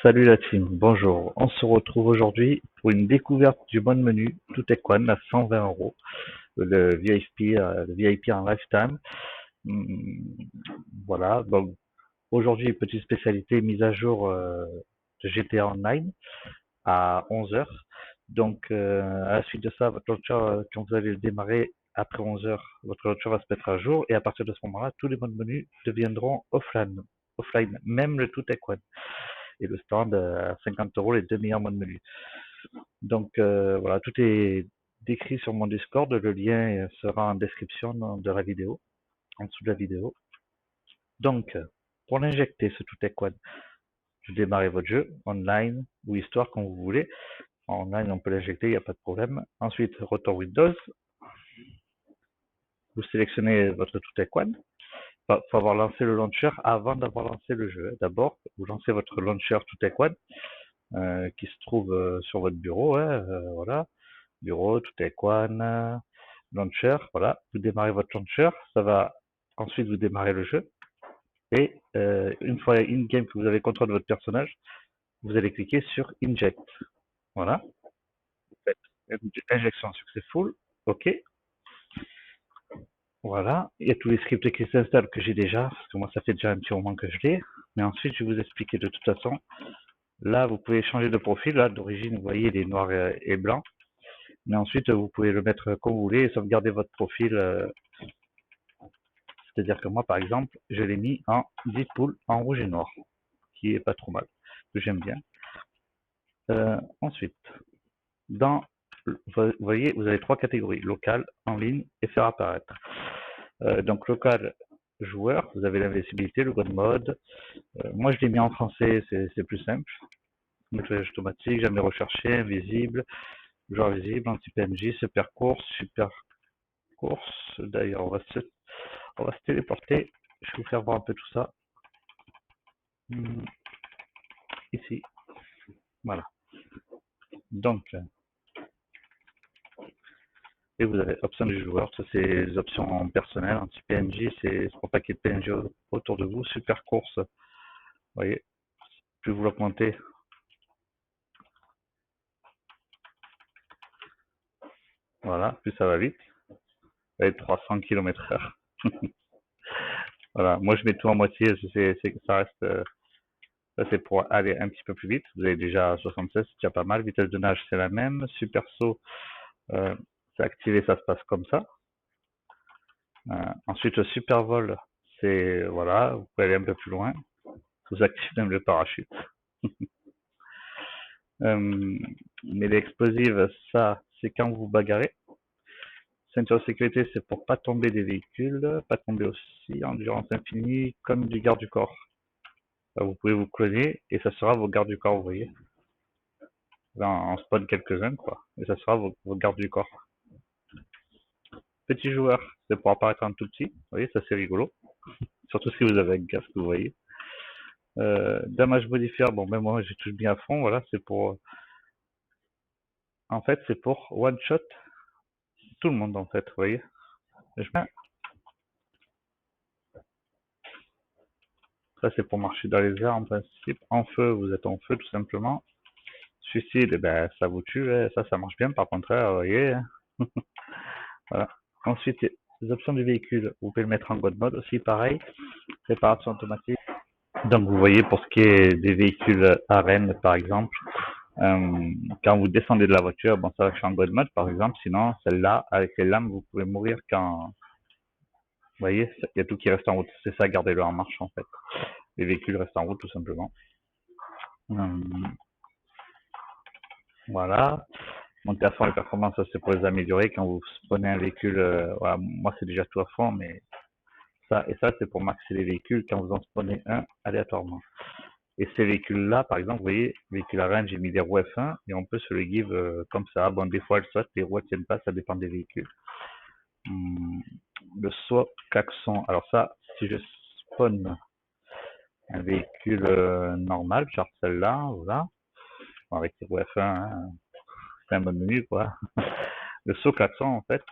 Salut la team, bonjour. On se retrouve aujourd'hui pour une découverte du mode menu Toutequan à 120 euros, le VIP en lifetime. Hum, Voilà, donc aujourd'hui, petite spécialité mise à jour de GTA Online à 11 heures. Donc, à la suite de ça, votre launcher, quand vous allez le démarrer après 11 heures, votre launcher va se mettre à jour et à partir de ce moment-là, tous les modes menus deviendront offline, même le Toutequan et le stand à 50 euros les deux meilleurs modes menus. Donc voilà, tout est décrit sur mon Discord. Le lien sera en description de la vidéo, en dessous de la vidéo. Donc, pour l'injecter, ce tout est quoi? Vous démarrez votre jeu, online ou histoire, comme vous voulez. En online, on peut l'injecter, il n'y a pas de problème. Ensuite, retour Windows. Vous sélectionnez votre Toutequan. Il faut avoir lancé le launcher avant d'avoir lancé le jeu. D'abord, vous lancez votre launcher Toutequan qui se trouve sur votre bureau. Voilà. Bureau, Toutequan, launcher, voilà. Vous démarrez votre launcher, ça va ensuite vous démarrer le jeu. Et une fois in-game que vous avez contrôle de votre personnage, vous allez cliquer sur Inject. Voilà. Faites injection successful. OK. Voilà. Il y a tous les scripts qui s'installent que j'ai déjà, parce que moi ça fait déjà un petit moment que je l'ai. Mais ensuite, je vais vous expliquer de toute façon. Là, vous pouvez changer de profil. Là, d'origine, vous voyez, il est noir et blanc. Mais ensuite, vous pouvez le mettre comme vous voulez et sauvegarder votre profil. C'est-à-dire que moi, par exemple, je l'ai mis en Deadpool en rouge et noir, qui est pas trop mal, que j'aime bien. Ensuite, dans, vous voyez, vous avez trois catégories, local, en ligne et faire apparaître. Donc local, joueur, vous avez l'invisibilité, le god mode. Moi, je l'ai mis en français, c'est plus simple. Nettoyage automatique, jamais recherché, invisible, joueur visible, anti-PNJ, super course. D'ailleurs, on va se téléporter. Je vais vous faire voir un peu tout ça. Ici, voilà. Donc, et vous avez option du joueur, ça c'est les options personnelles. Anti-PNJ, c'est pour pas qu'il y ait de PNJ autour de vous. Super course, vous voyez, plus vous l'augmentez, voilà, plus ça va vite. Vous avez 300 km/h. Voilà, moi je mets tout en moitié, ça reste, ça c'est pour aller un petit peu plus vite. Vous avez déjà 76, c'est déjà pas mal. Vitesse de nage, c'est la même. Super saut, c'est activé, ça se passe comme ça. Ensuite, le super vol, c'est, voilà, vous pouvez aller un peu plus loin. Vous activez même le parachute. Mais l'explosive, ça, c'est quand vous bagarrez. Ceinture de sécurité, c'est pour pas tomber des véhicules, pas tomber aussi. Endurance infinie, comme du garde du corps. Vous pouvez vous cloner et ça sera vos gardes du corps, vous voyez. Là, on spawn quelques-uns, quoi. Et ça sera vos gardes du corps. Petit joueur, c'est pour apparaître en tout petit. Vous voyez, ça c'est rigolo. Surtout si vous avez un casque, vous voyez. Damage modifier, bon, même moi, j'ai touche bien à fond. Voilà, c'est pour. En fait, c'est pour one shot tout le monde, en fait, vous voyez. Je mets Ça, c'est pour marcher dans les airs en principe. En feu, vous êtes en feu tout simplement. Suicide, eh ben, ça vous tue. Ça marche bien. Par contre, vous voyez. Voilà. Ensuite, les options du véhicule, vous pouvez le mettre en God mode aussi, pareil. Réparation automatique. Donc, vous voyez, pour ce qui est des véhicules arène, par exemple, quand vous descendez de la voiture, bon, ça va faire en God mode, par exemple. Sinon, celle-là, avec les lames, vous pouvez mourir quand. Vous voyez, il y a tout qui reste en route. C'est ça, gardez-le en marche, en fait. Les véhicules restent en route, tout simplement. Voilà. Monter à fond les performances, ça c'est pour les améliorer. Quand vous prenez un véhicule, voilà, moi c'est déjà tout à fond, mais ça c'est pour maxer les véhicules quand vous en spawnez un aléatoirement. Et ces véhicules-là, par exemple, vous voyez, véhicule à range, j'ai mis des roues F1 et on peut se les give comme ça. Bon, des fois elles sautent, les roues ne tiennent pas, ça dépend des véhicules. Le saut klaxon. Alors ça, si je spawn un véhicule normal, genre celle-là, voilà, bon, avec les roues F1, hein, c'est un bon menu quoi. Le saut klaxon, en fait,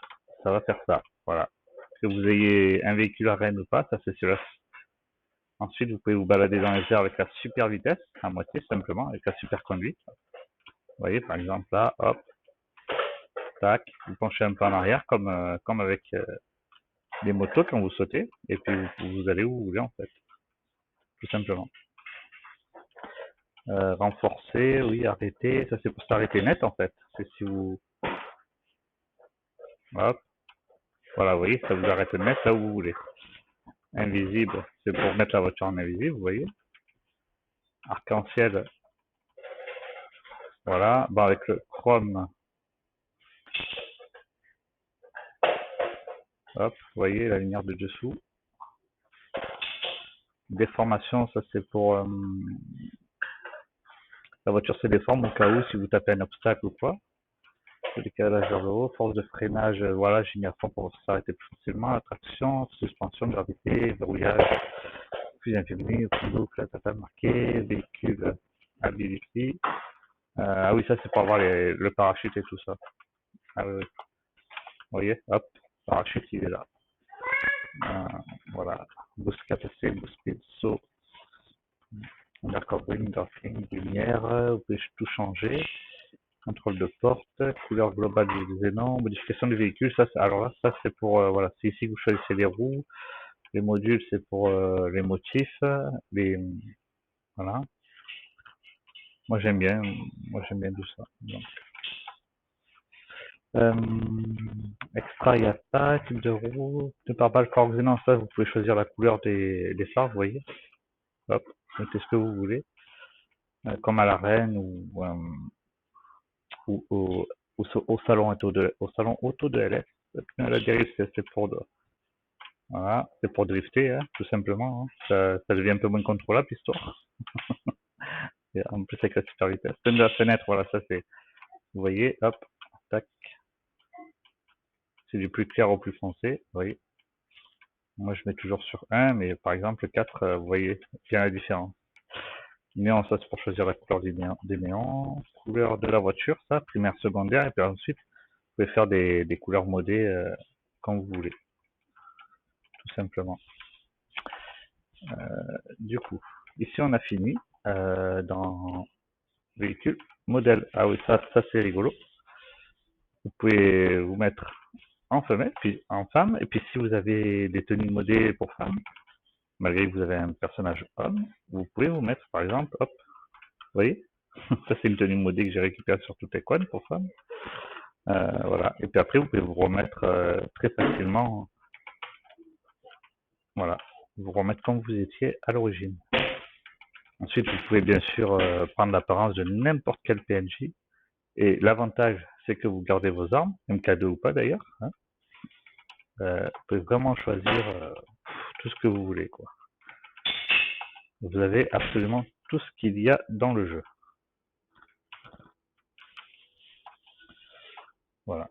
ça va faire ça. Voilà. Que vous ayez un véhicule à Rennes ou pas, ça c'est sur la. Ensuite, vous pouvez vous balader dans les airs avec la super vitesse, à moitié simplement, avec la super conduite. Vous voyez, par exemple là, hop, tac, vous penchez un peu en arrière, comme avec les motos quand vous sautez, et puis vous allez où vous voulez en fait, tout simplement. Renforcer, oui, arrêter, ça c'est pour s'arrêter net en fait. C'est si vous, hop, voilà, vous voyez, ça vous arrête net là où vous voulez. Invisible, c'est pour mettre la voiture en invisible, vous voyez. Arc-en-ciel, voilà. Bon, avec le chrome, hop, vous voyez la lumière de dessous. Déformation, ça c'est pour la voiture se déforme au cas où si vous tapez un obstacle ou quoi. Le décalage vers le haut, force de freinage, voilà, j'ai mis à fond pour s'arrêter plus facilement. Attraction, suspension, gravité, verrouillage, fusil infini, boucle, tata marqué, véhicule, ability. Ah oui, ça c'est pour avoir le parachute et tout ça. Ah oui, oui. Vous voyez, hop, parachute il est là. Voilà, boost capacité, boost speed, saut, undercovering, darkening, lumière, vous pouvez tout changer. Contrôle de porte, couleur globale du xénon, modification du véhicule, ça, alors là, ça c'est pour, voilà, c'est ici que vous choisissez les roues, les modules c'est pour les motifs, voilà. Moi j'aime bien tout ça. Donc, extra, il n'y a pas, type de roue, de pare-balles, corps xénon, ça vous pouvez choisir la couleur des phares, vous voyez. Hop, mettez ce que vous voulez, comme à l'arène ou au salon auto de LS. La dérive, c'est pour voilà, c'est pour drifter, hein, tout simplement. Hein. Ça devient un peu moins contrôlable, l'histoire. Et en plus, avec la super vitesse. Thème de la fenêtre, voilà, ça c'est. Vous voyez, hop, tac. C'est du plus clair au plus foncé, vous voyez. Moi, je mets toujours sur 1, mais par exemple, 4, vous voyez bien la différence. Néon, ça c'est pour choisir la couleur des néons. Couleur de la voiture, ça, primaire, secondaire, et puis ensuite, vous pouvez faire des couleurs modées quand vous voulez, tout simplement. Du coup, ici on a fini dans véhicule, modèle. Ah oui, ça c'est rigolo. Vous pouvez vous mettre en femelle, puis en femme, et puis si vous avez des tenues modées pour femmes, malgré que vous avez un personnage homme, vous pouvez vous mettre par exemple, hop, vous voyez, ça c'est une tenue modée que j'ai récupérée sur Toutequan pour femmes. Voilà, et puis après vous pouvez vous remettre très facilement, voilà, vous remettre comme vous étiez à l'origine. Ensuite, vous pouvez bien sûr prendre l'apparence de n'importe quel PNJ. Et l'avantage, c'est que vous gardez vos armes, MK2 ou pas d'ailleurs. Hein. Vous pouvez vraiment choisir tout ce que vous voulez, quoi. Vous avez absolument tout ce qu'il y a dans le jeu. Voilà.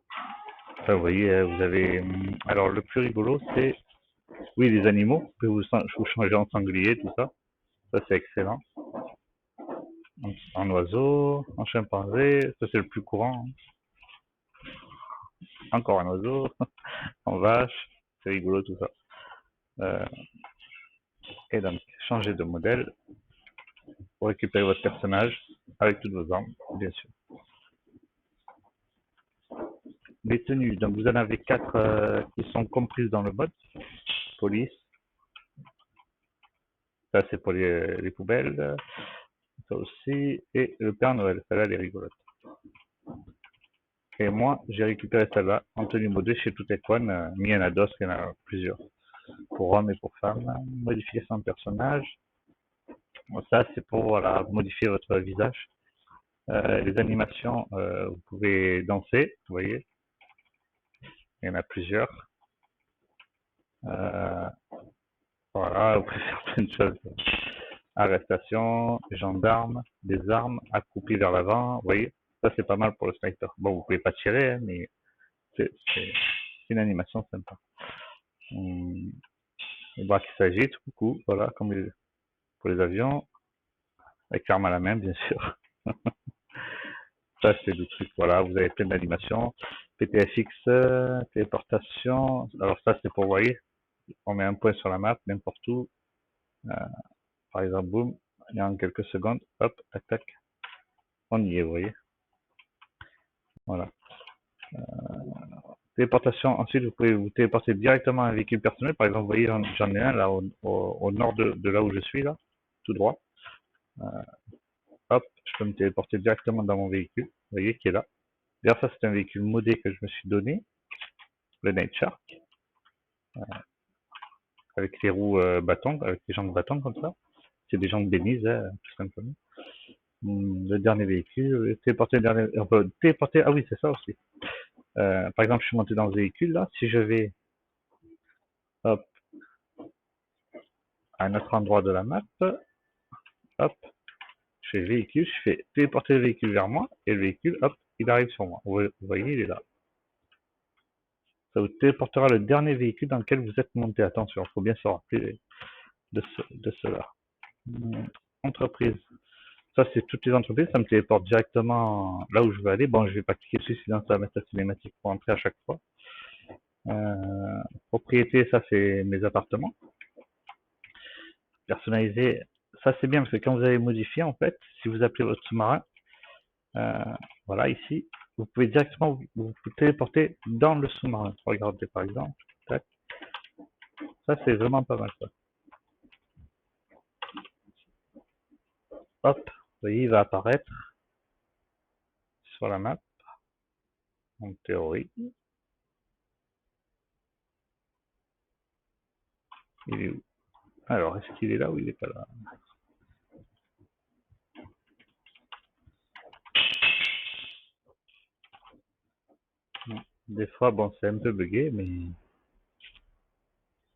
Enfin, vous voyez, vous avez. Alors, le plus rigolo, c'est. Oui, les animaux. Vous pouvez vous changer en sanglier, tout ça. Ça, c'est excellent. En oiseau, en chimpanzé, ça, c'est le plus courant. Encore un oiseau, en vache. C'est rigolo, tout ça. Et donc, changer de modèle pour récupérer votre personnage avec toutes vos armes, bien sûr. Les tenues, donc vous en avez 4 qui sont comprises dans le mode. Police, ça c'est pour les poubelles, ça aussi, et le Père Noël, celle-là elle est rigolote. Et moi, j'ai récupéré celle-là en tenue modée chez Toutequan, Mianados, il y en a plusieurs, pour hommes et pour femmes. Modification de personnage, bon, ça c'est pour voilà, modifier votre visage. Les animations, vous pouvez danser, vous voyez, il y en a plusieurs. Voilà, vous pouvez faire plein de choses. Arrestation, gendarme, des armes, accroupi vers l'avant, vous voyez, ça c'est pas mal pour le sniper. Bon, vous pouvez pas tirer, hein, mais c'est une animation sympa. Les bras qui s'agitent, coucou, voilà, comme pour les avions, avec l'arme à la main, bien sûr. Ça c'est le truc, voilà, vous avez plein d'animations. PTFX, téléportation, alors ça c'est pour, vous voyez, on met un point sur la map, n'importe où, Par exemple, boum, il y a en quelques secondes, hop, tac, tac, on y est, vous voyez. Voilà. Téléportation, ensuite vous pouvez vous téléporter directement à un véhicule personnel. Par exemple, vous voyez, j'en ai un là au nord de là où je suis, là, tout droit. Hop, je peux me téléporter directement dans mon véhicule, vous voyez, qui est là. D'ailleurs, ça, c'est un véhicule modé que je me suis donné, le Night Shark, avec les roues bâtons, avec les jambes bâtons comme ça. C'est des jambes Denise, hein, tout simplement. Le dernier véhicule, téléporter le dernier, on peut téléporter, ah oui, c'est ça aussi. Par exemple, je suis monté dans ce véhicule là, si je vais, hop, à un autre endroit de la map, hop, je fais véhicule, je fais téléporter le véhicule vers moi, et le véhicule, hop, il arrive sur moi. Vous voyez, il est là. Ça vous téléportera le dernier véhicule dans lequel vous êtes monté. Attention, il faut bien se rappeler de cela. Entreprise. Ça, c'est toutes les entreprises. Ça me téléporte directement là où je veux aller. Bon, je vais pas cliquer dessus, sinon ça va mettre la cinématique pour entrer à chaque fois. Propriété, ça, c'est mes appartements. Personnalisé, ça, c'est bien parce que quand vous avez modifié, en fait, si vous appelez votre sous-marin, voilà, ici, vous pouvez directement vous téléporter dans le sous-marin. Regardez, par exemple. Tac. Ça, c'est vraiment pas mal, ça. Hop, vous voyez, il va apparaître sur la map, en théorie. Il est où? Alors, est-ce qu'il est là ou il n'est pas là? Des fois, bon, c'est un peu bugué, mais il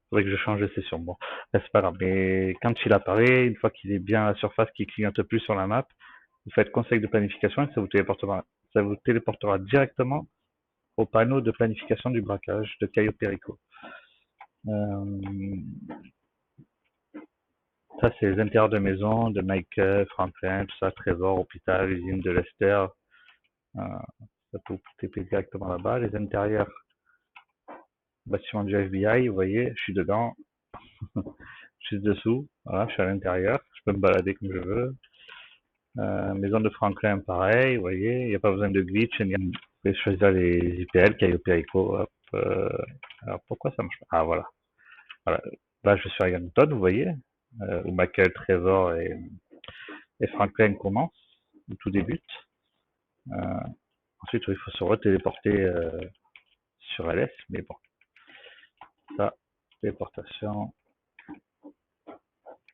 faudrait que je change de session. Bon, c'est pas grave. Mais quand il apparaît, une fois qu'il est bien à la surface, qu'il clignote plus sur la map, vous faites conseil de planification et ça vous téléportera directement au panneau de planification du braquage de Cayo Perico. Ça, c'est les intérieurs de maison de Michael, Franklin, tout ça, Trevor, hôpital, usine de Lester. Ça peut vous TP directement là-bas. Les intérieurs, bâtiment du FBI, vous voyez, je suis dedans, je suis dessous, voilà, je suis à l'intérieur, je peux me balader comme je veux. Maison de Franklin, pareil, vous voyez, il n'y a pas besoin de glitch, vous pouvez choisir les IPL, Cayo Perico, hop, alors pourquoi ça marche pas? Ah voilà. Voilà. Là, je suis à Yankton, vous voyez, où Michael, Trevor et Franklin commencent, où tout débute. Ensuite, il faut se retéléporter sur LS, mais bon, ça, téléportation,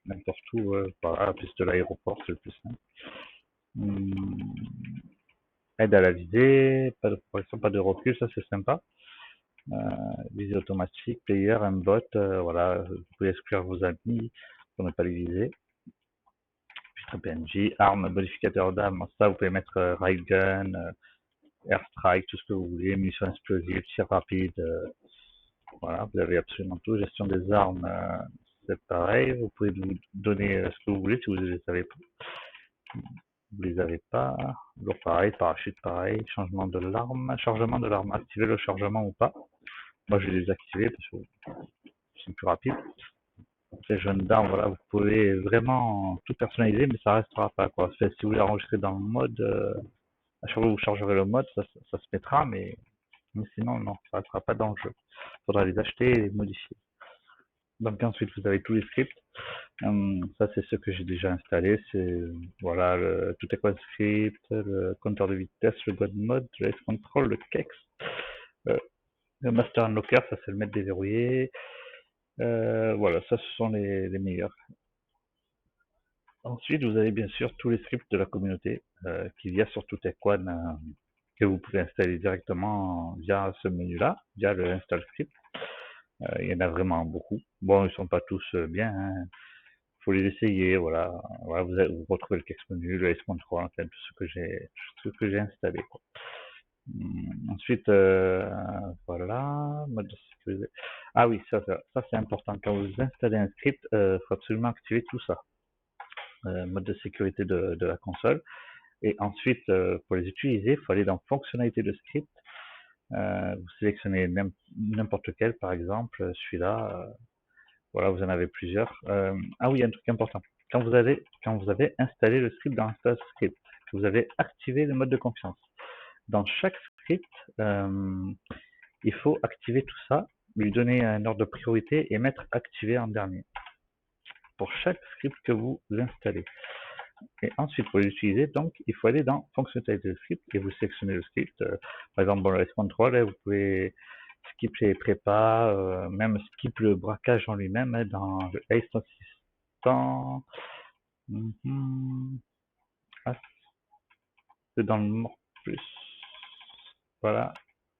n'importe où, voilà, la piste de l'aéroport, c'est le plus simple. Aide à la visée, pas de progression, pas de recul, ça c'est sympa. Visée automatique, player, un bot, voilà, vous pouvez exclure vos amis pour ne pas les viser. PNJ, arme, modificateur d'armes, ça vous pouvez mettre railgun, airstrike, tout ce que vous voulez, munitions explosives, tir rapide, voilà, vous avez absolument tout. Gestion des armes, c'est pareil, vous pouvez vous donner ce que vous voulez si vous ne les avez pas. Vous les avez pas. Lourd pareil, parachute pareil, changement de l'arme, chargement de l'arme, activer le chargement ou pas. Moi je vais les désactiver parce que c'est plus rapide. Les jeunes d'armes, voilà, vous pouvez vraiment tout personnaliser, mais ça restera pas quoi. Si vous voulez enregistrer dans le mode, à chaque fois que vous chargerez le mode, ça se mettra, mais sinon non, ça restera pas dans le jeu. Il faudra les acheter et les modifier. Donc ensuite vous avez tous les scripts. Ça c'est ce que j'ai déjà installé. C'est voilà le tout quoi script, le compteur de vitesse, le god mode, le S-Control, le Kex, le Master Unlocker, ça c'est le mettre déverrouillé. Voilà, ça ce sont les meilleurs. Ensuite, vous avez bien sûr tous les scripts de la communauté qu'il y a sur ToutEquan que vous pouvez installer directement via ce menu-là, via le install script. Il y en a vraiment beaucoup. Bon, ils sont pas tous bien. Hein. Faut les essayer. Voilà, voilà vous retrouvez le Kex menu, le S-Control, enfin tout ce que j'ai installé. Quoi. Ensuite, voilà, mode de sécurité. Ah oui, ça c'est important. Quand vous installez un script, faut absolument activer tout ça. Mode de sécurité de la console. Et ensuite, pour les utiliser, il faut aller dans fonctionnalité de script. Vous sélectionnez n'importe quel, par exemple, celui-là. Voilà, vous en avez plusieurs. Ah oui, un truc important. Quand vous avez installé le script dans Install Script, que vous avez activé le mode de confiance, dans chaque script, il faut activer tout ça, lui donner un ordre de priorité et mettre activé en dernier pour chaque script que vous installez. Et ensuite, pour l'utiliser, donc, il faut aller dans fonctionnalité de script et vous sélectionnez le script. Par exemple, dans le S-Control, vous pouvez skip les prépas, même skip le braquage en lui-même dans le ACE Assistant. Ah, c'est dans le More Plus. Voilà.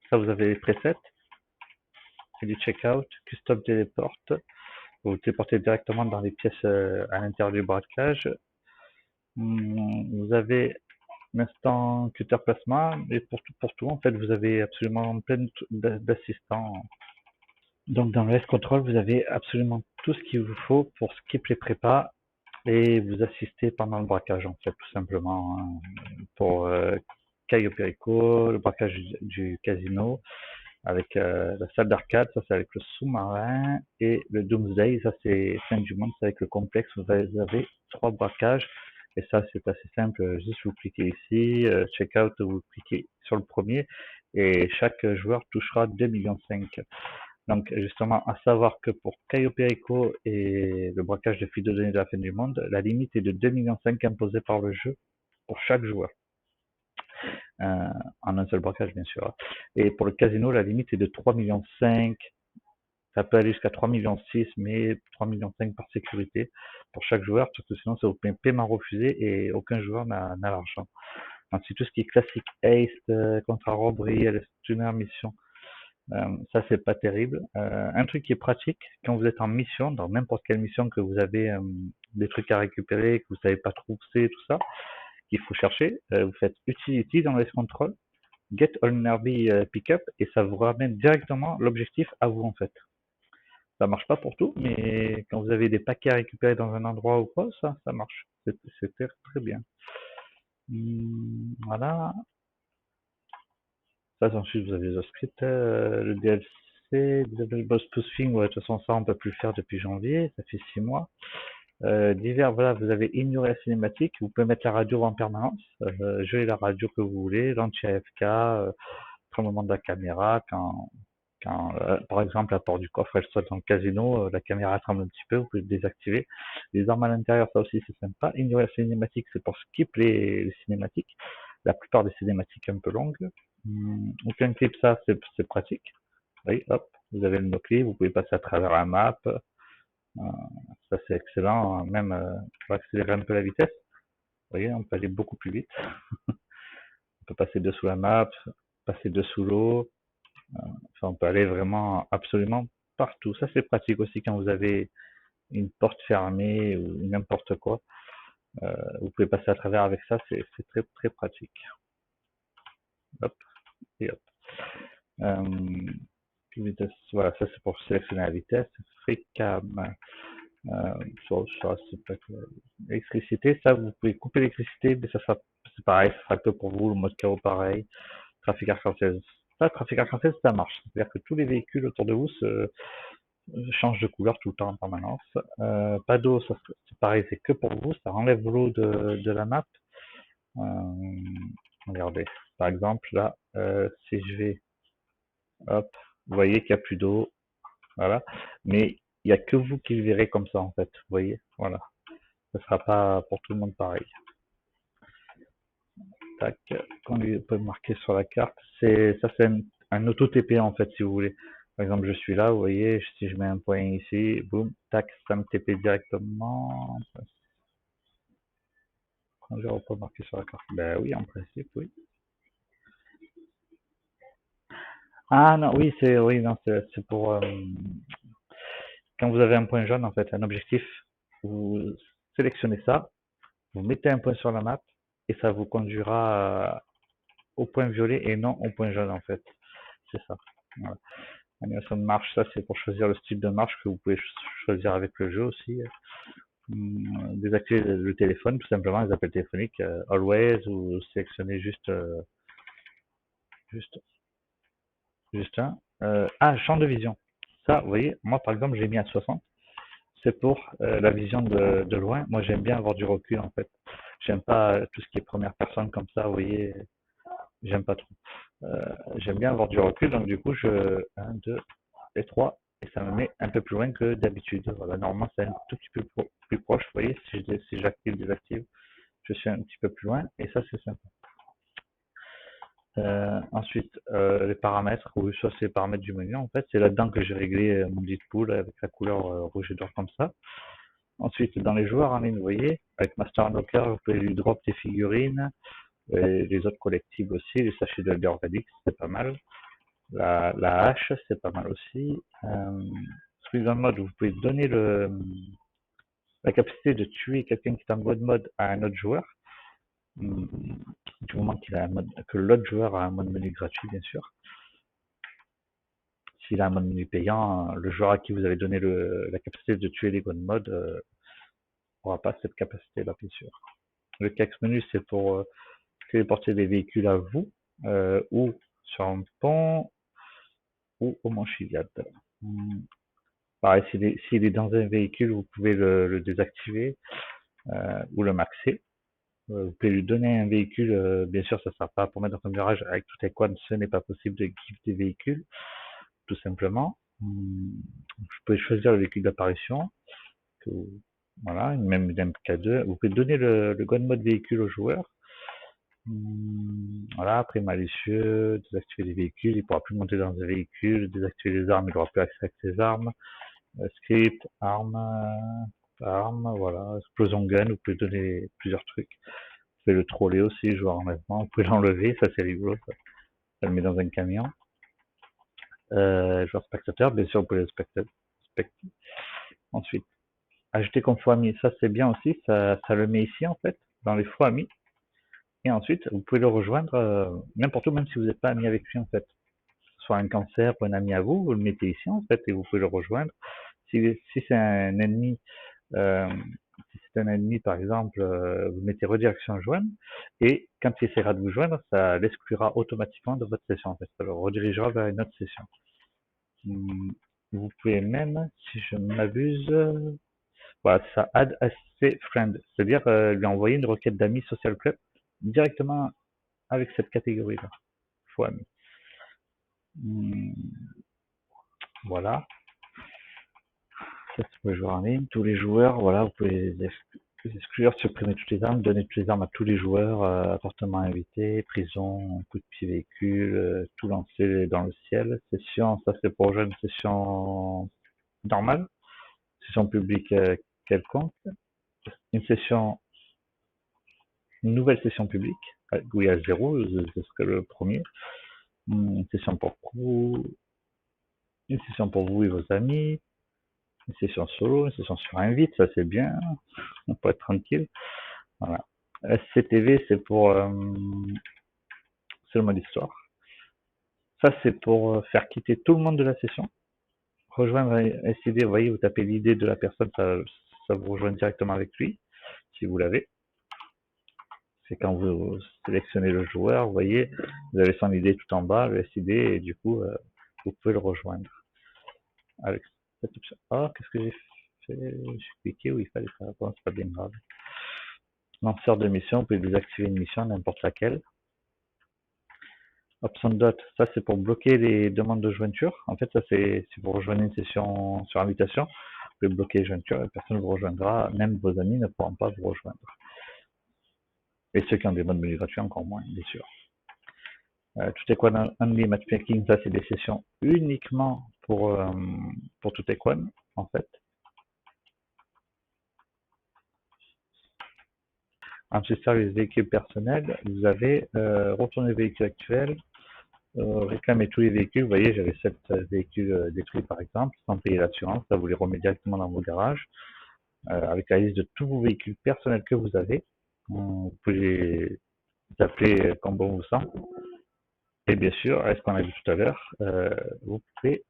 Ça, vous avez les presets. C'est du checkout, custom teleport. Vous téléportez directement dans les pièces à l'intérieur du braquage. Vous avez l'instant cutter plasma et pour tout, en fait, vous avez absolument plein d'assistants. Donc, dans le S-Control, vous avez absolument tout ce qu'il vous faut pour skip les prépas et vous assister pendant le braquage, en fait, tout simplement, hein, pour Cayo Perico, le braquage du casino, avec la salle d'arcade, ça c'est avec le sous-marin, et le Doomsday, ça c'est fin du monde, c'est avec le complexe, vous avez 3 braquages, et ça c'est assez simple, juste vous cliquez ici, checkout, vous cliquez sur le premier, et chaque joueur touchera 2,5 millions. Donc justement, à savoir que pour Cayo Perico et le braquage de fuite de données de la fin du monde, la limite est de 2,5 millions imposée par le jeu pour chaque joueur. En un seul braquage, bien sûr. Et pour le casino, la limite est de 3,5 millions. Ça peut aller jusqu'à 3,6 millions, mais 3,5 millions par sécurité pour chaque joueur, parce que sinon, ça vous met paiement refusé et aucun joueur n'a l'argent. Ensuite, tout ce qui est classique Ace, contrat robbery, stunner, mission, ça, c'est pas terrible. Un truc qui est pratique, quand vous êtes en mission, dans n'importe quelle mission que vous avez des trucs à récupérer, que vous savez pas trop où c'est, tout ça, qu'il faut chercher, vous faites utility dans le S-Control, get all nearby pickup, et ça vous ramène directement l'objectif à vous, en fait. Ça marche pas pour tout, mais quand vous avez des paquets à récupérer dans un endroit ou quoi, ça marche. C'est très bien. Voilà. Ça, ensuite, vous avez le script, le DLC, Disable Boss Spoofing, ouais, de toute façon, ça, on peut plus le faire depuis janvier, ça fait 6 mois. Divers, voilà, vous avez ignoré la cinématique, vous pouvez mettre la radio en permanence, jouer la radio que vous voulez, l'anti-AFK, pour le moment de la caméra, quand par exemple, la porte du coffre, elle saute dans le casino, la caméra tremble un petit peu, vous pouvez le désactiver. Les armes à l'intérieur, ça aussi, c'est sympa. Ignorer la cinématique, c'est pour skip les cinématiques. La plupart des cinématiques un peu longues. Aucun clip, ça, c'est pratique. Oui, hop, vous avez le no-clip, vous pouvez passer à travers la map. Ça, c'est excellent. Même pour accélérer un peu la vitesse. Vous voyez, on peut aller beaucoup plus vite. On peut passer dessous la map, passer dessous l'eau. Enfin, on peut aller vraiment absolument partout. Ça, c'est pratique aussi quand vous avez une porte fermée ou n'importe quoi. Vous pouvez passer à travers avec ça, c'est très très pratique. Hop, et hop. Vitesse, voilà, ça c'est pour sélectionner la vitesse. FreeCam, ça c'est pas que l'électricité, ça vous pouvez couper l'électricité, mais ça sera c'est pareil, ça sera que pour vous, le mode carreau pareil. Trafic arc-en-ciel, trafic arc-en-ciel, ça marche. C'est-à-dire que tous les véhicules autour de vous changent de couleur tout le temps en permanence. Pas d'eau, c'est pareil, c'est que pour vous, ça enlève l'eau de la map. Regardez, par exemple, là, si je vais, hop, vous voyez qu'il n'y a plus d'eau, voilà. Mais il n'y a que vous qui le verrez comme ça, en fait, vous voyez, voilà. Ce ne sera pas pour tout le monde pareil. Tac, quand on peut marquer sur la carte, c'est un auto-TP en fait, si vous voulez. Par exemple, je suis là, vous voyez, si je mets un point ici, boum, tac, ça me TP directement. Quand je peux marquer sur la carte. Ben oui, en principe, oui. Ah non, oui, non, c'est pour quand vous avez un point jaune en fait, un objectif, vous sélectionnez ça, vous mettez un point sur la map et ça vous conduira au point violet et non au point jaune en fait. C'est ça. Voilà. Animation de marche, ça c'est pour choisir le style de marche que vous pouvez choisir avec le jeu aussi. Désactiver le téléphone, tout simplement, les appels téléphoniques, always, ou sélectionner juste, juste un. Champ de vision. Ça, vous voyez, moi par exemple, j'ai mis à 60. c'est pour la vision de loin. Moi, j'aime bien avoir du recul, en fait. J'aime pas tout ce qui est première personne comme ça, vous voyez, j'aime pas trop. J'aime bien avoir du recul, donc du coup, 1, 2 et 3, et ça me met un peu plus loin que d'habitude. Voilà, normalement, c'est un tout petit peu plus proche, vous voyez, si j'active, désactive, je suis un petit peu plus loin, et ça, c'est sympa. Ensuite, les paramètres, ou soit c'est les paramètres du menu, en fait, c'est là-dedans que j'ai réglé mon Deadpool avec la couleur rouge et d'or comme ça. Ensuite, dans les joueurs en ligne, vous voyez, avec Master Unlocker, vous pouvez lui drop des figurines, et les autres collectibles aussi, les sachets de Radix, c'est pas mal. La hache, c'est pas mal aussi. Speedrun mode, vous pouvez donner la capacité de tuer quelqu'un qui est en god mode à un autre joueur. Du moment que l'autre joueur a un mode menu gratuit, bien sûr. S'il a un mode menu payant, le joueur à qui vous avez donné la capacité de tuer les god mode n'aura pas cette capacité-là, bien sûr. Le cax menu, c'est pour téléporter des véhicules à vous, ou sur un pont, ou au Manchiliad. Pareil, s'il est dans un véhicule, vous pouvez le désactiver ou le maxer. Vous pouvez lui donner un véhicule, bien sûr, ça ne sera pas pour mettre dans un garage avec tout Equan, ce n'est pas possible de gift des véhicules, tout simplement. Vous pouvez choisir le véhicule d'apparition, voilà, même une MK2. Vous pouvez donner le god mode véhicule au joueur. Voilà, après malicieux, désactiver les véhicules, il ne pourra plus monter dans un véhicule, désactiver les armes, il n'aura plus accès à ses armes. Script, armes, voilà, explosion gun, vous pouvez donner plusieurs trucs. Vous pouvez le troller aussi, joueur enlèvement, vous pouvez l'enlever, ça c'est rigolo, ça le met dans un camion. Joueur spectateur, bien sûr vous pouvez le specter. Ensuite, ajouter comme faux ami, ça c'est bien aussi, ça le met ici en fait, dans les faux amis. Et ensuite, vous pouvez le rejoindre n'importe où, même si vous n'êtes pas ami avec lui en fait. Soit un cancer ou un ami à vous, vous le mettez ici en fait et vous pouvez le rejoindre. Si c'est un ennemi, si c'est un ennemi par exemple, vous mettez redirection joindre et quand il essaiera de vous joindre, ça l'exclura automatiquement de votre session en fait. Ça le redirigera vers une autre session. Vous pouvez même, si je ne m'abuse, voilà, ça add as friend, c'est-à-dire lui envoyer une requête d'amis social club directement avec cette catégorie-là. Faux ami. Voilà. Ça, c'est pour les joueurs en ligne. Tous les joueurs, voilà, vous pouvez les exclure, supprimer toutes les armes, donner toutes les armes à tous les joueurs, appartement invité, prison, coup de pied véhicule, tout lancer dans le ciel. Session, ça c'est pour rejoindre une session normale, session publique quelconque, une nouvelle session publique, où il y a 0, ce serait le premier. Une session pour vous, une session pour vous et vos amis, une session solo, une session sur invite, ça c'est bien, on peut être tranquille. Voilà. SCTV, c'est le mode histoire. Ça, c'est pour faire quitter tout le monde de la session. Rejoindre SCD, vous voyez, vous tapez l'idée de la personne, ça vous rejoint directement avec lui, si vous l'avez. C'est quand vous sélectionnez le joueur, vous voyez, vous avez son idée tout en bas, le SCD, et du coup, vous pouvez le rejoindre. Avec cette option. Ah, qu'est-ce que j'ai fait? J'ai cliqué où il fallait faire. Bon, c'est pas bien grave. Lanceur de mission, vous pouvez désactiver une mission, n'importe laquelle. Option dot, ça c'est pour bloquer les demandes de jointure. En fait, ça c'est si vous rejoignez une session sur invitation, vous pouvez bloquer les jointures et personne ne vous rejoindra, même vos amis ne pourront pas vous rejoindre. Et ceux qui ont des modes menus gratuits, encore moins, bien sûr. Tout Equan Only Matchmaking, ça c'est des sessions uniquement pour Tout Equan, en fait. Ensuite, service véhicule personnel, vous avez retourner véhicule actuel, réclamer tous les véhicules. Vous voyez, j'avais 7 véhicules détruits par exemple, sans payer l'assurance. Ça vous les remet directement dans vos garages, avec la liste de tous vos véhicules personnels que vous avez. Vous pouvez les appeler comme bon vous semble. Et bien sûr, ce qu'on a vu tout à l'heure, vous pouvez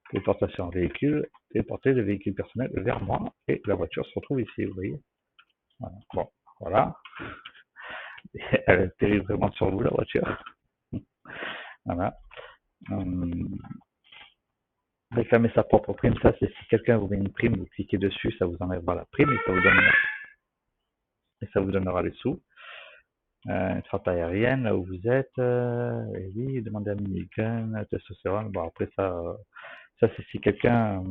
téléportation véhicule, téléporter le véhicule personnel vers moi et la voiture se retrouve ici, vous voyez. Voilà. Bon, voilà. Elle atterrit vraiment sur vous, la voiture. Voilà. Réclamer sa propre prime, ça c'est si quelqu'un vous met une prime, vous cliquez dessus, ça vous enlèvera la prime et ça vous donnera les sous. Une frappe aérienne, là où vous êtes, et oui, demandez à minigun, testostérone. Bon, après ça c'est si quelqu'un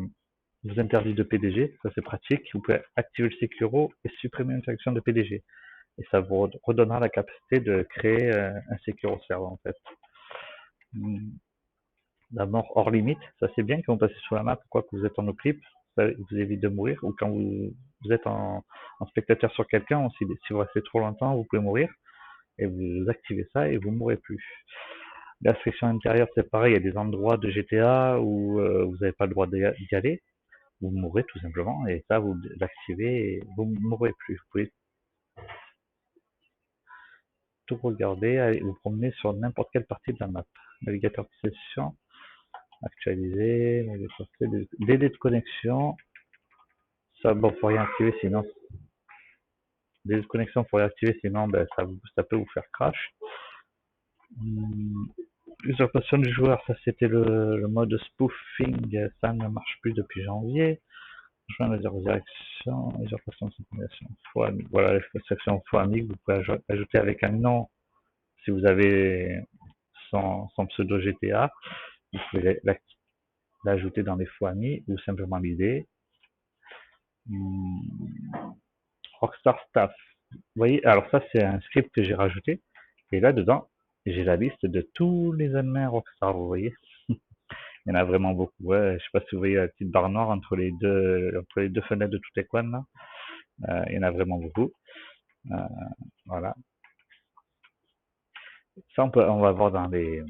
vous interdit de PDG, ça c'est pratique. Vous pouvez activer le Securo et supprimer une section de PDG. Et ça vous redonnera la capacité de créer un Securo server en fait. La mort hors limite, ça c'est bien quand vous passez sur la map, quoi que vous êtes en no clip, ça vous évite de mourir, ou quand vous êtes en spectateur sur quelqu'un, si vous restez trop longtemps, vous pouvez mourir, et vous activez ça et vous mourrez plus. La section intérieure, c'est pareil, il y a des endroits de GTA où vous n'avez pas le droit d'y aller, vous mourrez tout simplement, et ça vous l'activez et vous ne mourrez plus. Vous pouvez tout regarder, aller vous promener sur n'importe quelle partie de la map. Navigateur de session, actualiser, délai de connexion, ça bon, faut rien activer sinon, délai de connexion faut réactiver sinon ben, ça peut vous faire crash. Usurpation du joueur, ça c'était le mode spoofing, ça ne marche plus depuis janvier. Joindre la direction, usurpation de synchronisation, faux ami. Voilà, la section faux ami, vous pouvez ajouter avec un nom si vous avez son pseudo GTA, vous pouvez l'ajouter dans les faux amis ou simplement l'idée. Rockstar Staff. Vous voyez, alors ça c'est un script que j'ai rajouté et là dedans j'ai la liste de tous les admins Rockstar, vous voyez. Il y en a vraiment beaucoup. Ouais, je sais pas si vous voyez la petite barre noire entre les deux fenêtres de Tutequan là. Il y en a vraiment beaucoup. Voilà. Ça on va voir dans les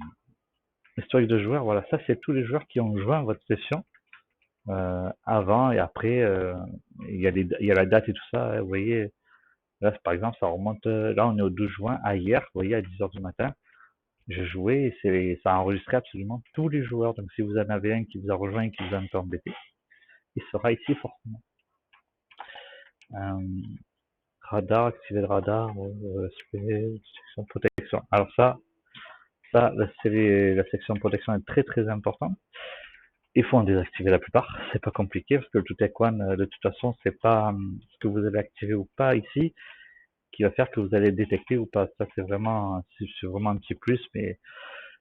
historiques de joueurs. Voilà, ça c'est tous les joueurs qui ont joué à votre session avant et après. Il y a la date et tout ça. Vous voyez, là par exemple ça remonte. Là on est au 12 juin à hier. Vous voyez à 10h du matin. Je jouais et ça a enregistré absolument tous les joueurs. Donc si vous en avez un qui vous a rejoint et qui vous a un peu embêté, il sera ici forcément. Radar, activer le radar, section protection. Alors ça la section protection est très très importante. Il faut en désactiver la plupart, c'est pas compliqué parce que le Tutequan, de toute façon, c'est pas ce que vous allez activer ou pas ici qui va faire que vous allez détecter ou pas. Ça c'est vraiment un petit plus, mais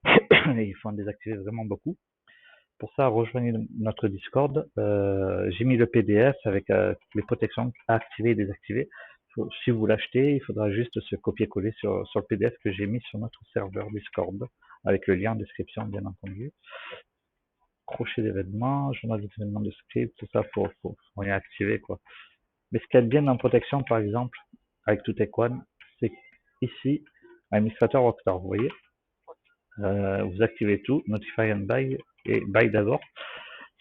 il faut en désactiver vraiment beaucoup. Pour ça, rejoignez notre Discord. J'ai mis le PDF avec les protections à activer et désactiver. Si vous l'achetez, il faudra juste se copier-coller sur le PDF que j'ai mis sur notre serveur Discord, avec le lien en description, bien entendu. Crochet d'événements, journal d'événements de script, tout ça, faut rien activer, quoi. Mais ce qu'il y a de bien dans protection, par exemple, avec Tutequan, c'est ici, administrateur Rockstar, vous voyez, vous activez tout, Notify and Buy, et Buy d'abord.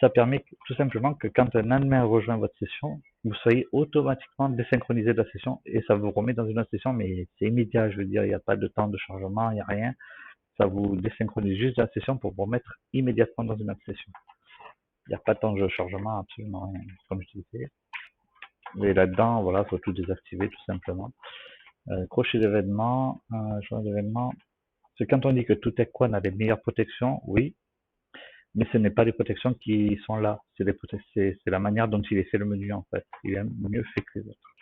Ça permet tout simplement que quand un admin rejoint votre session, vous soyez automatiquement désynchronisé de la session et ça vous remet dans une autre session, mais c'est immédiat, je veux dire, il n'y a pas de temps de chargement, il n'y a rien. Ça vous désynchronise juste de la session pour vous remettre immédiatement dans une autre session. Il n'y a pas de temps de chargement, absolument rien, comme je disais. Et là-dedans, voilà, il faut tout désactiver tout simplement. Crochet d'événements, journal d'événements. C'est quand on dit que Tutequan a les meilleures protections, oui, mais ce n'est pas les protections qui sont là, c'est la manière dont il est fait le menu en fait. Il est mieux fait que les autres.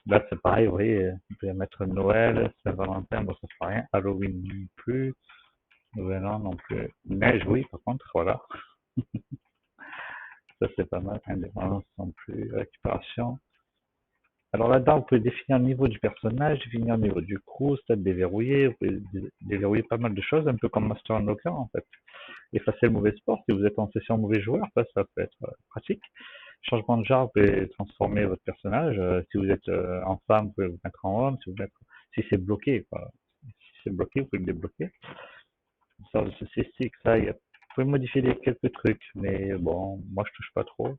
Là c'est pareil, vous voyez, vous pouvez mettre Noël, Saint-Valentin, bon ça ne fera rien, Halloween non plus, Nouvel An non plus, Neige oui par contre, voilà. Ça c'est pas mal, Indépendance non plus, Récupération. Alors là-dedans, vous pouvez définir le niveau du personnage, définir le niveau du crew, stade déverrouillé, vous pouvez déverrouiller pas mal de choses, un peu comme Master Unlocker en fait. Effacer le mauvais sport, si vous êtes en session mauvais joueur, ça peut être pratique. Changement de genre, vous pouvez transformer votre personnage. Si vous êtes en femme, vous pouvez vous mettre en homme. Si c'est bloqué, quoi. Si c'est bloqué, vous pouvez le débloquer. Ça, c'est stick, ça, vous pouvez modifier quelques trucs, mais bon, moi je touche pas trop.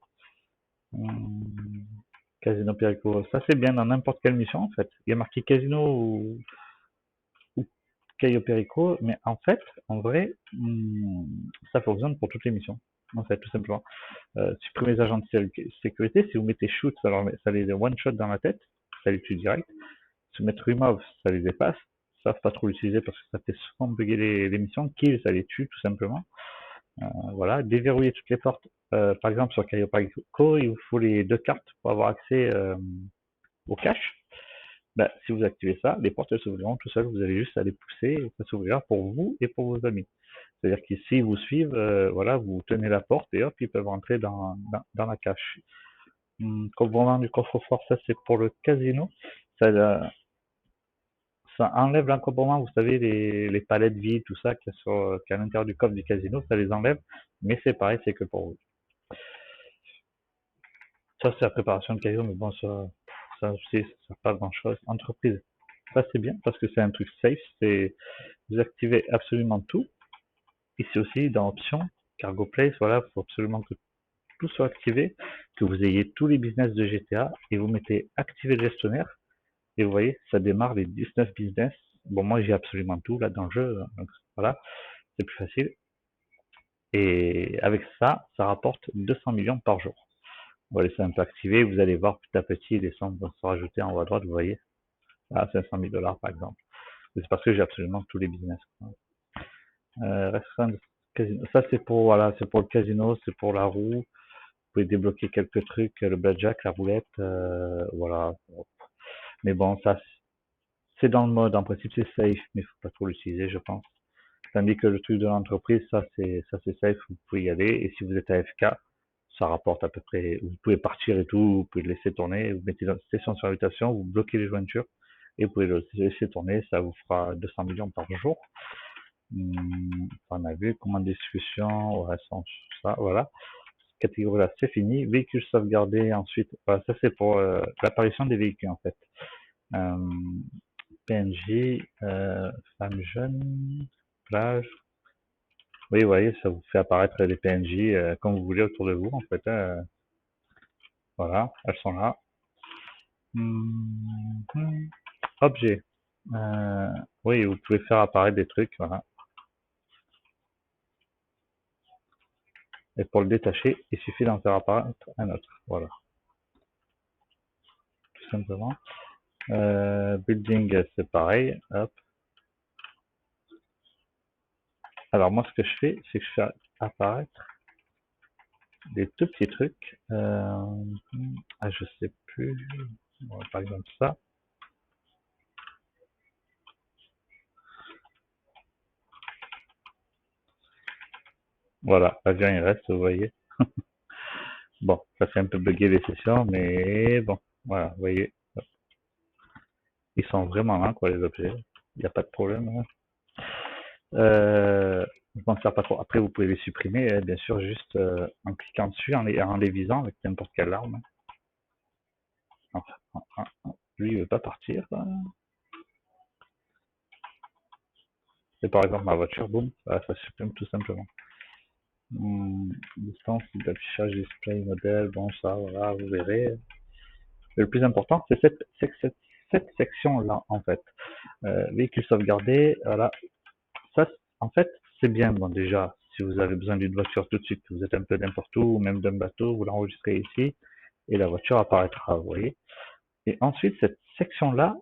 Casino Perico, ça c'est bien dans n'importe quelle mission en fait. Il y a marqué Casino ou Cayo Perico, mais en fait, en vrai, ça fonctionne pour toutes les missions. En fait, tout simplement. Supprimer les agents de sécurité, si vous mettez shoot, ça les one shot dans la tête, ça les tue direct. Si vous mettez remove, ça les dépasse. Ils savent pas trop l'utiliser parce que ça fait souvent bugger les missions. Kill, ça les tue tout simplement. Voilà, déverrouiller toutes les portes. Par exemple, sur Caillou il vous faut les 2 cartes pour avoir accès au cache. Bah, si vous activez ça, les portes elles s'ouvriront tout seules. Vous allez juste à les pousser et ça s'ouvrira pour vous et pour vos amis. C'est-à-dire qu'ici, ils vous suivent, voilà, vous tenez la porte et hop, ils peuvent rentrer dans la cache. Coffre du coffre-fort, ça c'est pour le casino. Ça, ça enlève l'encombrement, vous savez, les palettes vides, tout ça, qu'il y a à l'intérieur du coffre du casino, ça les enlève. Mais c'est pareil, c'est que pour vous. Ça, c'est la préparation de casino, mais bon, ça aussi, ça sert pas à grand chose. Entreprise, ça c'est bien parce que c'est un truc safe, c'est, vous activez absolument tout. Ici aussi, dans Options, Cargo Place, voilà, il faut absolument que tout soit activé, que vous ayez tous les business de GTA et vous mettez activer le gestionnaire. Et vous voyez, ça démarre les 19 business. Bon, moi, j'ai absolument tout là dans le jeu. Donc, voilà, c'est plus facile. Et avec ça, ça rapporte 200 millions par jour. On va laisser un peu activer. Vous allez voir petit à petit, les sommes vont se rajouter en haut à droite. Vous voyez, à 500 000 dollars par exemple. C'est parce que j'ai absolument tous les business. Restaurant de casino. Ça, c'est pour, voilà, c'est pour le casino, c'est pour la roue. Vous pouvez débloquer quelques trucs, le blackjack, la roulette, voilà. Mais bon, ça, c'est dans le mode. En principe, c'est safe, mais il faut pas trop l'utiliser, je pense. Tandis que le truc de l'entreprise, ça c'est safe, vous pouvez y aller. Et si vous êtes AFK, ça rapporte à peu près, vous pouvez partir et tout, vous pouvez le laisser tourner, vous mettez dans session sur invitation, vous bloquez les jointures, et vous pouvez le laisser tourner, ça vous fera 200 millions par jour. On a vu, commande discussion, ouais, ça, voilà. Catégorie là, c'est fini. Véhicules sauvegardés, ensuite, voilà, ça c'est pour l'apparition des véhicules en fait. Euh, PNJ, femme jeune, plage. Oui, vous voyez, ça vous fait apparaître les PNJ comme vous voulez autour de vous en fait. Voilà, elles sont là. Hum, Objet. Euh, oui, vous pouvez faire apparaître des trucs, voilà. Et pour le détacher, il suffit d'en faire apparaître un autre. Voilà, tout simplement. Building, c'est pareil. Hop. Alors moi, ce que je fais, c'est que je fais apparaître des tout petits trucs. Je sais plus. Bon, par exemple ça. Voilà, l'avion il reste, vous voyez. Bon, ça fait un peu bugger les sessions, mais bon, voilà, vous voyez. Ils sont vraiment là, quoi, les objets. Il n'y a pas de problème. Hein. Je m'en sers pas trop. Après, vous pouvez les supprimer, hein, bien sûr, juste en cliquant dessus, en les visant avec n'importe quelle arme. Enfin, lui, il veut pas partir. Et par exemple, ma voiture, boum, ça supprime tout simplement. Distance d'affichage, display, modèle, bon, ça, voilà, vous verrez. Le plus important, c'est cette section-là, en fait. Véhicule sauvegardé, voilà. Ça, en fait, c'est bien. Bon, déjà, si vous avez besoin d'une voiture tout de suite, vous êtes un peu n'importe où, ou même d'un bateau, vous l'enregistrez ici, et la voiture apparaîtra, vous voyez. Et ensuite, cette section-là,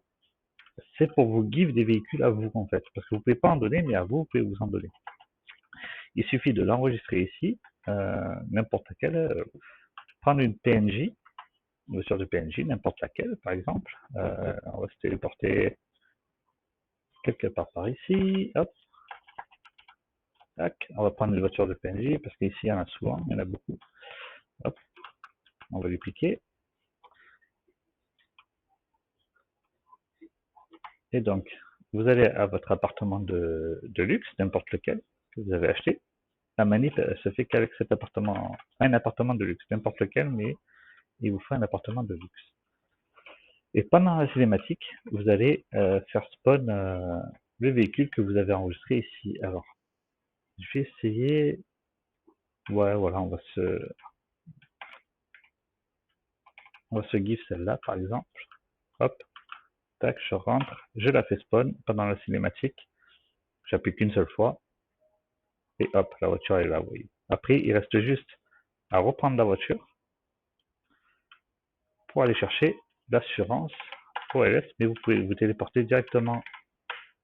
c'est pour vous give des véhicules à vous, en fait. Parce que vous pouvez pas en donner, mais à vous, vous pouvez vous en donner. Il suffit de l'enregistrer ici, n'importe laquelle, prendre une PNJ, une voiture de PNJ, n'importe laquelle, par exemple. On va se téléporter quelque part par ici, hop, tac, on va prendre une voiture de PNJ, parce qu'ici, il y en a souvent, il y en a beaucoup. Hop, on va lui cliquer. Et donc, vous allez à votre appartement de luxe, n'importe lequel, que vous avez acheté. La manip se fait qu'avec cet appartement, un appartement de luxe, n'importe lequel, mais il vous faut un appartement de luxe. Et pendant la cinématique, vous allez faire spawn le véhicule que vous avez enregistré ici. Alors, je vais essayer. Ouais, voilà, on va se give celle-là, par exemple. Hop, tac, je rentre, je la fais spawn pendant la cinématique. J'appuie qu'une seule fois. Et hop, la voiture est là, vous voyez. Après, il reste juste à reprendre la voiture pour aller chercher l'assurance pour LS, mais vous pouvez vous téléporter directement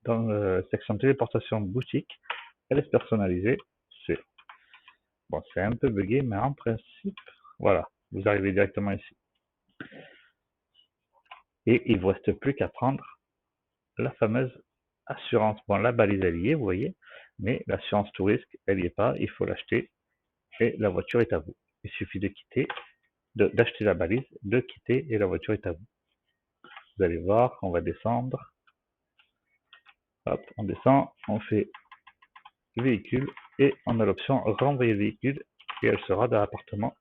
dans la section téléportation boutique, LS personnalisée, c'est Bon, c'est un peu bugué, mais en principe, voilà, vous arrivez directement ici. Et il vous reste plus qu'à prendre la fameuse assurance. Bon, la balise, elle y est, vous voyez, mais l'assurance tout risque, elle n'y est pas, il faut l'acheter et la voiture est à vous. Il suffit de quitter, d'acheter la balise, de quitter et la voiture est à vous. Vous allez voir, on va descendre. Hop, on descend, on fait véhicule et on a l'option renvoyer véhicule et elle sera dans l'appartement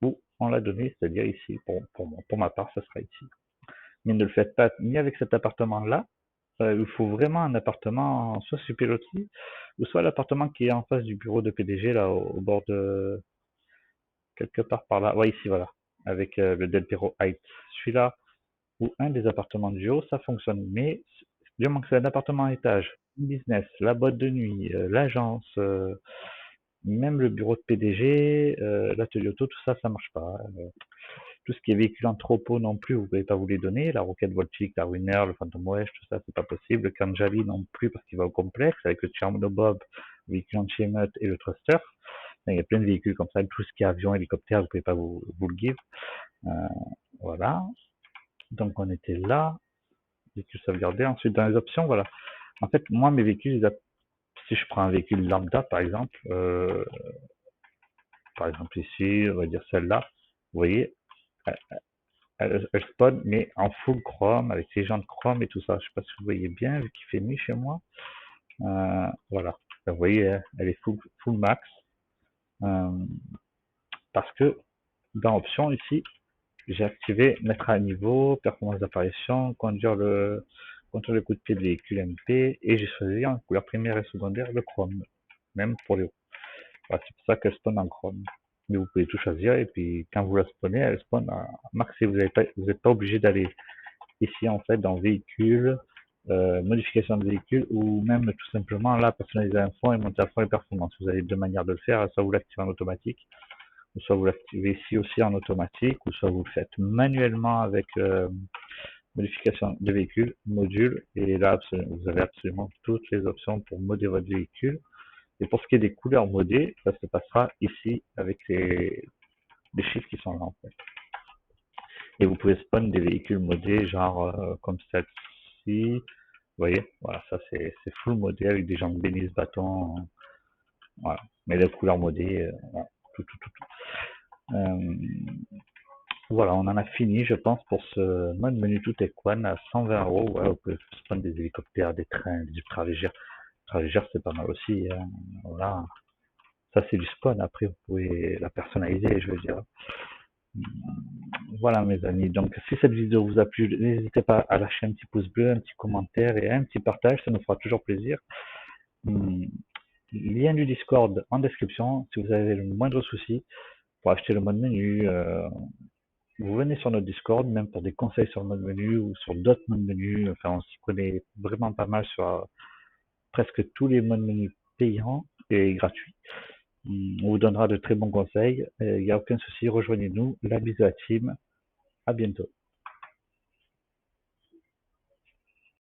où on l'a donné, c'est-à-dire ici. Pour ma part, ça sera ici. Mais ne le faites pas ni avec cet appartement-là. Il faut vraiment un appartement soit sur pilotis ou soit l'appartement qui est en face du bureau de PDG là au bord de quelque part par là. Ouais, ici voilà, avec le Del Perro Heights. Celui-là ou un des appartements du haut, ça fonctionne. Mais du moment que c'est un appartement à étage, business, la boîte de nuit, l'agence, même le bureau de PDG, l'atelier auto, tout ça, ça marche pas. Tout ce qui est véhicule entrepôt non plus, vous ne pouvez pas vous les donner. La Rocket Voltic, la Winner, le Phantom Wesh, tout ça, c'est pas possible. Le Kanjali non plus parce qu'il va au complexe avec le Cherno Bob, le véhicule anti-émeute et le Thruster. Il y a plein de véhicules comme ça, tout ce qui est avion, hélicoptère, vous ne pouvez pas vous le give. Euh, voilà. Donc on était là, véhicule sauvegardé. Ensuite dans les options, voilà. En fait, moi mes véhicules, si je prends un véhicule lambda par exemple ici, on va dire celle-là, vous voyez, elle spawn, mais en full chrome, avec les jantes chrome et tout ça. Je sais pas si vous voyez bien, vu qu'il fait nuit chez moi. Voilà. Vous voyez, elle est full max. Euh, parce que dans option ici, j'ai activé mettre à niveau, performance d'apparition, contrôle le coup de pied de véhicule MP, et j'ai choisi en couleur primaire et secondaire le chrome, même pour les hauts. Voilà, c'est pour ça qu'elle spawn en chrome. Mais vous pouvez tout choisir, et puis quand vous la spawnez, elle spawn à max, et vous n'êtes pas obligé d'aller ici en fait dans véhicule, modification de véhicule, ou même tout simplement là personnaliser un fond et monter à fond les performances. Vous avez deux manières de le faire, soit vous l'activez en automatique, ou soit vous l'activez ici aussi en automatique, ou soit vous le faites manuellement avec modification de véhicule, module, et là vous avez absolument toutes les options pour modder votre véhicule. Et pour ce qui est des couleurs modées, ça se passera ici avec les chiffres qui sont là en fait. Et vous pouvez spawn des véhicules modés, genre comme celle-ci. Vous voyez, voilà, ça c'est full modé avec des jambes bénis, bâtons, voilà. Mais les couleurs modées, voilà, tout. Voilà, on en a fini, je pense, pour ce mode menu tout Equan à 120 €. Ouais, vous pouvez spawn des hélicoptères, des trains, des ultra-légères. Ultra-légères, c'est pas mal aussi. Hein. Voilà. Ça, c'est du spawn. Après, vous pouvez la personnaliser, je veux dire. Voilà mes amis, donc si cette vidéo vous a plu, n'hésitez pas à lâcher un petit pouce bleu, un petit commentaire et un petit partage, ça nous fera toujours plaisir. Lien du Discord en description, si vous avez le moindre souci pour acheter le mode menu, vous venez sur notre Discord, même pour des conseils sur le mode menu ou sur d'autres modes menu, enfin on s'y connaît vraiment pas mal sur presque tous les modes menu payants et gratuits. On vous donnera de très bons conseils, il n'y a aucun souci, rejoignez-nous, la bise à la team, à bientôt.